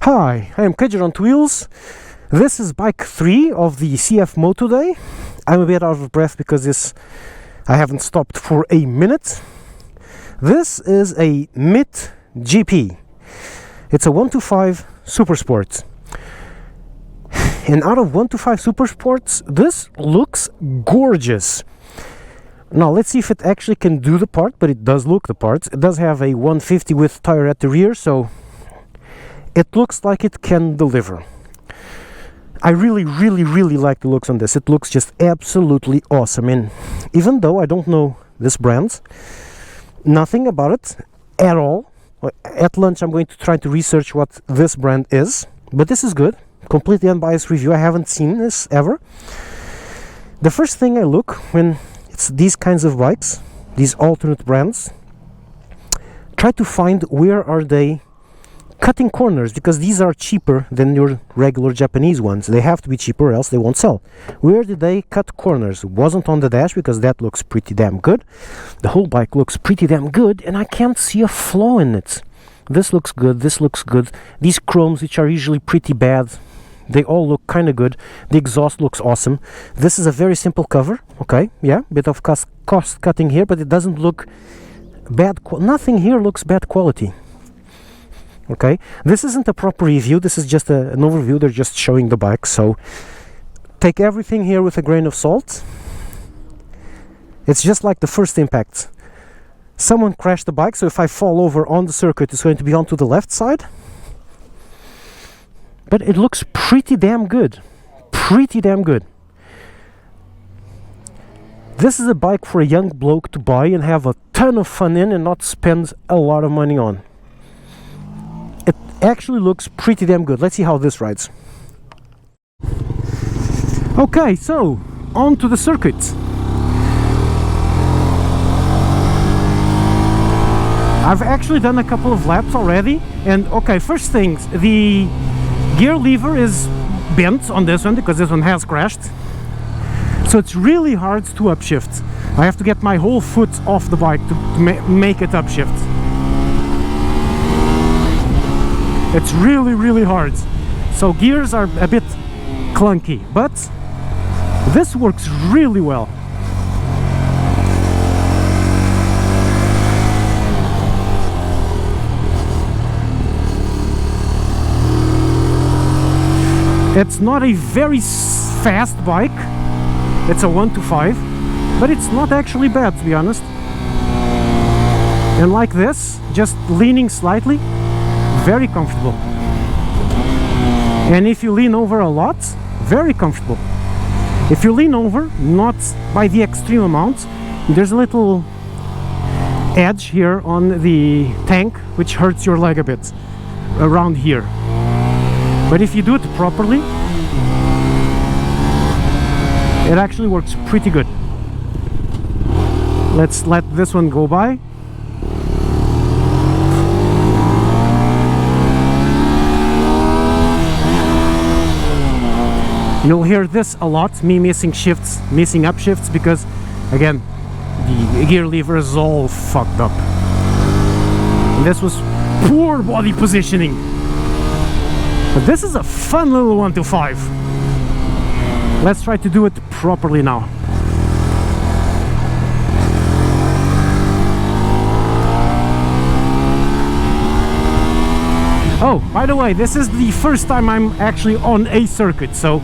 Hi, I am Kedger on Wheels. This is bike 3 of the CF Moto Day. I'm a bit out of breath because I haven't stopped for a minute. This is a MITT GP. It's a 125 Supersport. And out of 125 Supersports, this looks gorgeous. Now let's see if it actually can do the part, but it does look the part. It does have a 150 width tire at the rear, so it looks like it can deliver. I really like the looks on this. It looks just absolutely awesome. And even though I don't know this brand, nothing about it at all. At lunch I'm going to try to research what this brand is, but this is good. Completely unbiased review. I haven't seen this ever. The first thing I look when it's these kinds of bikes, these alternate brands, try to find where are they cutting corners, because these are cheaper than your regular Japanese ones. They have to be cheaper or else they won't sell. Where did they cut corners? Wasn't on the dash, because that looks pretty damn good. The whole bike looks pretty damn good, and I can't see a flaw in it. This looks good, this looks good. These chromes, which are usually pretty bad, they all look kind of good. The exhaust looks awesome. This is a very simple cover. Okay, yeah, bit of cost cutting here, but it doesn't look bad. Nothing here looks bad quality. Okay, this isn't a proper review. This is just an overview. They're just showing the bike, so take everything here with a grain of salt. It's just like the first impact. Someone crashed the bike, so if I fall over on the circuit, it's going to be onto the left side. But it looks pretty damn good. Pretty damn good. This is a bike for a young bloke to buy and have a ton of fun in and not spend a lot of money on. It actually looks pretty damn good. Let's see how this rides. Okay, so on to the circuit. I've actually done a couple of laps already, and okay, first things, the gear lever is bent on this one because this one has crashed, so it's really hard to upshift. I have to get my whole foot off the bike to make it upshift. It's really hard, so gears are a bit clunky, but this works really well. It's not a very fast bike. It's a 125, but it's not actually bad, to be honest. And like this, just leaning slightly, very comfortable. And if you lean over a lot, very comfortable. If you lean over, not by the extreme amount, there's a little edge here on the tank which hurts your leg a bit around here. But if you do it properly, it actually works pretty good. Let's let this one go by. You'll hear this a lot, me missing shifts, missing upshifts, because again, the gear lever is all fucked up. And this was poor body positioning. But this is a fun little 125. Let's try to do it properly now. Oh, by the way, this is the first time I'm actually on a circuit, so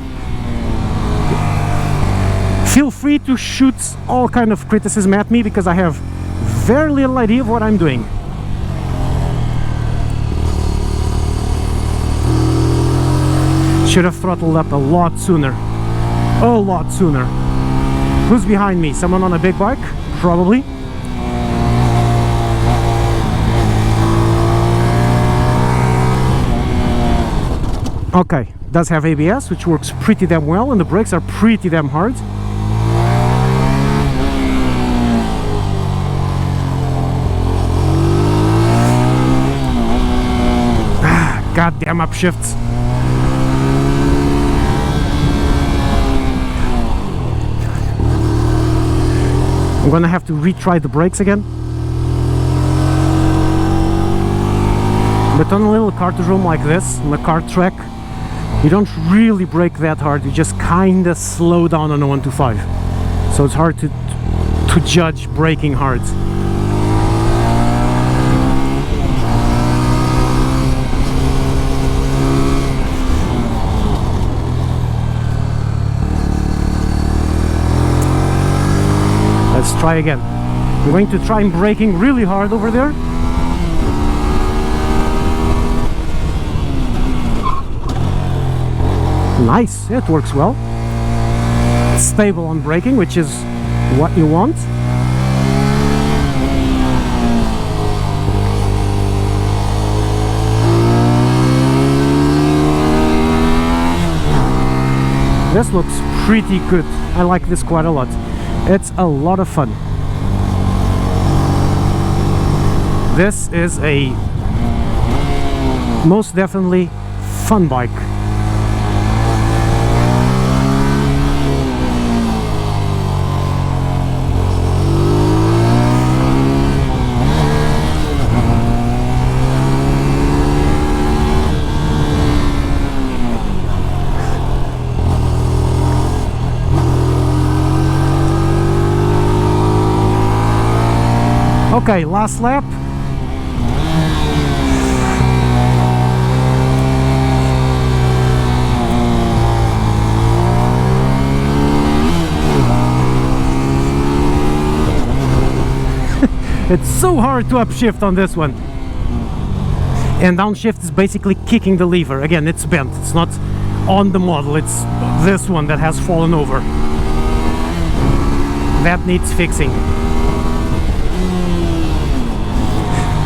feel free to shoot all kind of criticism at me, because I have very little idea of what I'm doing. Should have throttled up a lot sooner. A lot sooner. Who's behind me? Someone on a big bike? Probably. Okay, does have ABS, which works pretty damn well, and the brakes are pretty damn hard. Goddamn upshifts. I'm gonna have to retry the brakes again. But on a little cartodrome like this, on a kart track, you don't really brake that hard, you just kinda slow down on a 125. So it's hard to judge braking hard. Let's try again. I'm going to try braking really hard over there. Nice, it works well. It's stable on braking, which is what you want. This looks pretty good. I like this quite a lot. It's a lot of fun. This is a most definitely fun bike. Okay, last lap. It's so hard to upshift on this one. And downshift is basically kicking the lever. Again, it's bent. It's not on the model. It's this one that has fallen over. That needs fixing.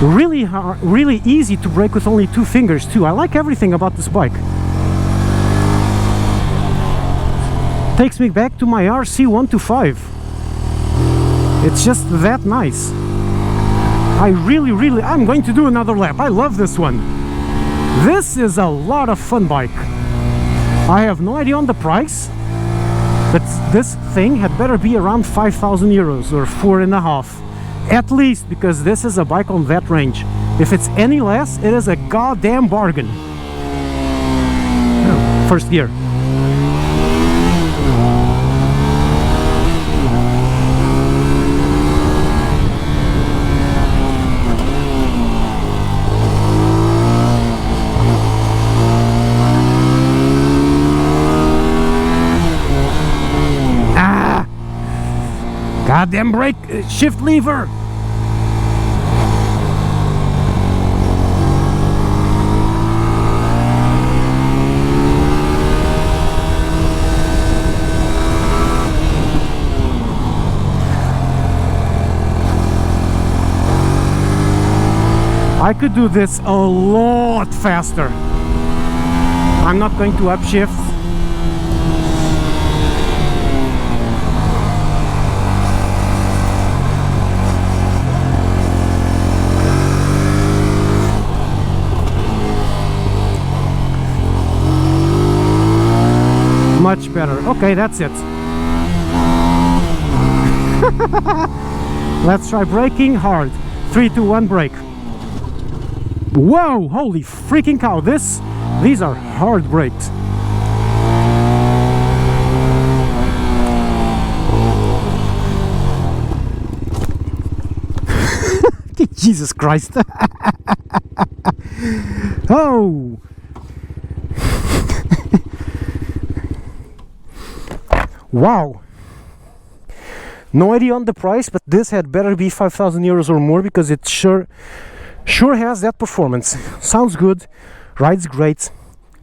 Really hard, really easy to brake with only 2 fingers too. I like everything about this bike. Takes me back to my RC125. It's just that nice. I'm going to do another lap. I love this one. This is a lot of fun bike. I have no idea on the price, but this thing had better be around 5,000 euros or 4.5. At least, because this is a bike on that range. If it's any less, it is a goddamn bargain. Oh, first gear. Goddamn brake, shift lever! I could do this a lot faster. I'm not going to upshift. Much better. Okay, that's it. Let's try braking hard. 3, 2, 1, brake. Whoa! Holy freaking cow! These are hard brakes. Jesus Christ! Oh! Wow! No idea on the price, but this had better be 5,000 euros or more, because it sure has that performance. Sounds good, rides great,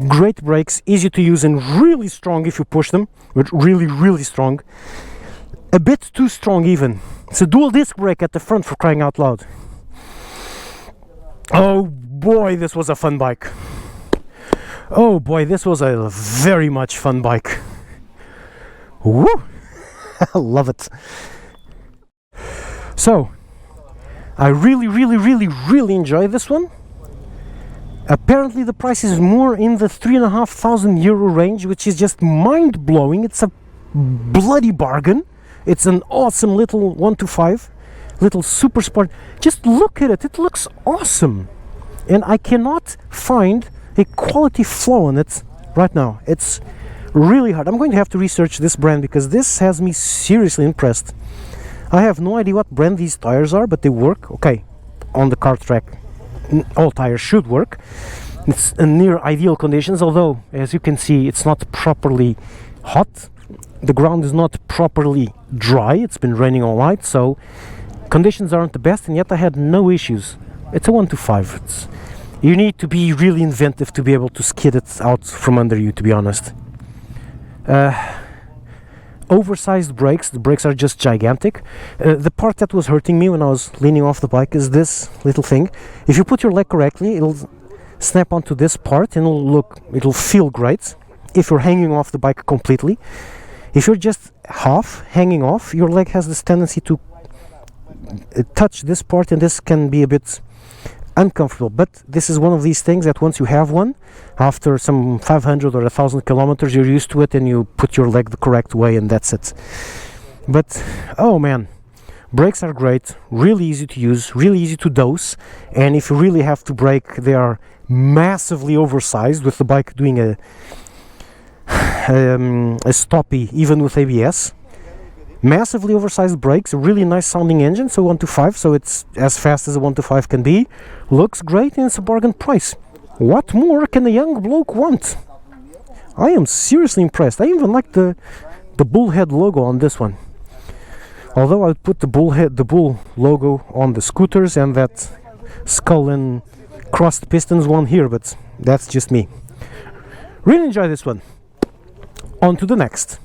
great brakes, easy to use and really strong if you push them, but really strong. A bit too strong even. It's a dual disc brake at the front, for crying out loud. Oh boy, this was a fun bike. Oh boy, this was a very much fun bike. Woo! I love it. So, I really enjoy this one. Apparently the price is more in the 3,500 euro range, which is just mind-blowing. It's a bloody bargain. It's an awesome little 125, little super sport. Just look at it, it looks awesome. and I cannot find a quality flaw in it right now. It's really hard. I'm going to have to research this brand because this has me seriously impressed. I have no idea what brand these tires are, but they work. Okay, on the kart track, all tires should work. It's in near ideal conditions, although as you can see it's not properly hot. The ground is not properly dry. It's been raining all night, so conditions aren't the best, and yet I had no issues. It's a 125. You need to be really inventive to be able to skid it out from under you, to be honest. Oversized brakes. The brakes are just gigantic. The part that was hurting me when I was leaning off the bike is this little thing. If you put your leg correctly, it'll snap onto this part and it'll feel great if you're hanging off the bike completely. If you're just half hanging off, your leg has this tendency to touch this part, and this can be a bit uncomfortable. But this is one of these things that once you have one, after some 500 or 1,000 kilometers, you're used to it and you put your leg the correct way, and that's it. But oh man, brakes are great, really easy to use, really easy to dose, and if you really have to brake, they are massively oversized, with the bike doing a stoppie even with ABS. Massively oversized brakes, a really nice sounding engine, so 125, so it's as fast as a 125 can be. Looks great, and it's a bargain price. What more can a young bloke want? I am seriously impressed. I even like the bullhead logo on this one. Although I would put the bull logo on the scooters and that skull and crossed pistons one here, but that's just me. Really enjoy this one. On to the next.